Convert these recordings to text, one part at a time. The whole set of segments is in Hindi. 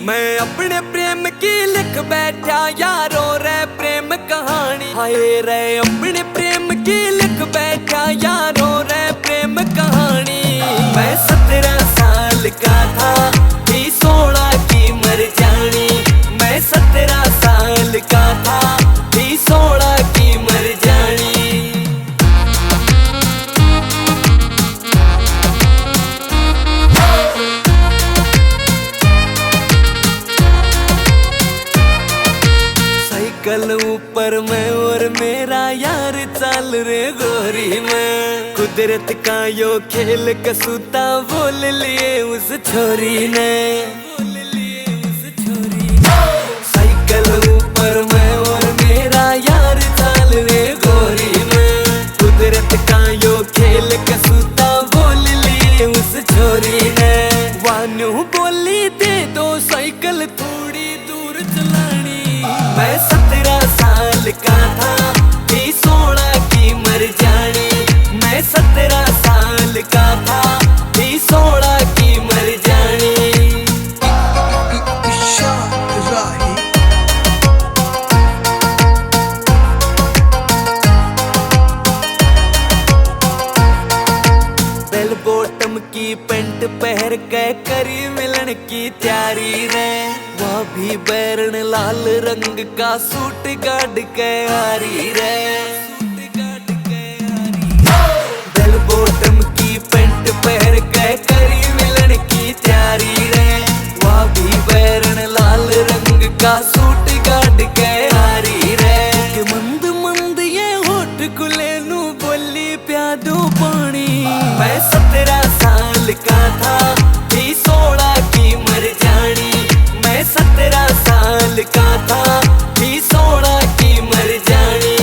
मैं अपने प्रेम की लिख बैठा यारो रे प्रेम कहानी। हाय रे अपने प्रेम की लिख बैठा यारो रे प्रेम कहानी। मैं 17 साल का था थी 16 की मर जानी। मैं 17 साल का था थी 16 की मर जानी। साइकिल ऊपर मैं और मेरा यार चल रे गोरी में। कुदरत का यो खेल कसूता बोल लिए उस छोरी ने। साइकिल ऊपर मैं और मेरा यार चल रे गोरी में। कुदरत का यो खेल कसूता बोल लिए उस छोरी ने। वानू बोली दे दो साइकिल थोड़ी दूर चलानी। मैं 17 साल का था थी 16 की मर जानी। मैं 17 साल का था थी 16 की मर जानी। बेल बॉटम की पेंट पहन के करी मिलन की तैयारी रे। वह भी बैरन लाल रंग का सूट गाड़ के आरी रे। बेल बॉटम की पेंट पहन के करी मिलन की तैयारी रे। वह भी बैरन लाल रंग का सूट गाड़ के आरी रे। मंद मंद ये होठ खुले नू बोली प्यादू पानी। मैं 17 साल का था थी 16 की मर जानी। मैं 17 साल का था थी 16 की मर जानी।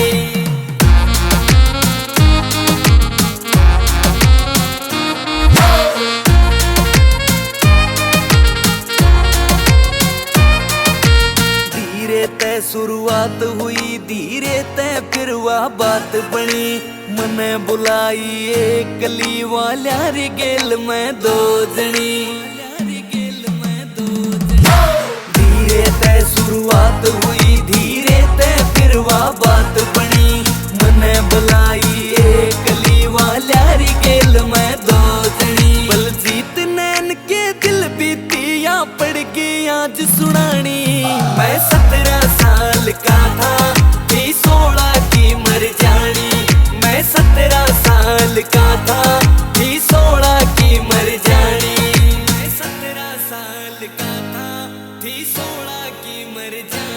धीरे ते शुरुआत हुई धीरे ते फिर वह बात बनी। मने बुलाई एक गली वाल्या रे गेल में दो जनी। धीरे ते शुरुआत हुई धीरे ते फिर वह बात बनी। मने बुलाई एक गली वाल्या रे गेल में दो जनी। बलजीत नैन के दिल बीतियां पड़ गई आज सुनानी। मैं 17 साल का था थी 16 की मर जानी। मैं 17 साल का था थी 16 की मर जानी। मैं 17 साल का था थी 16 की मर जानी।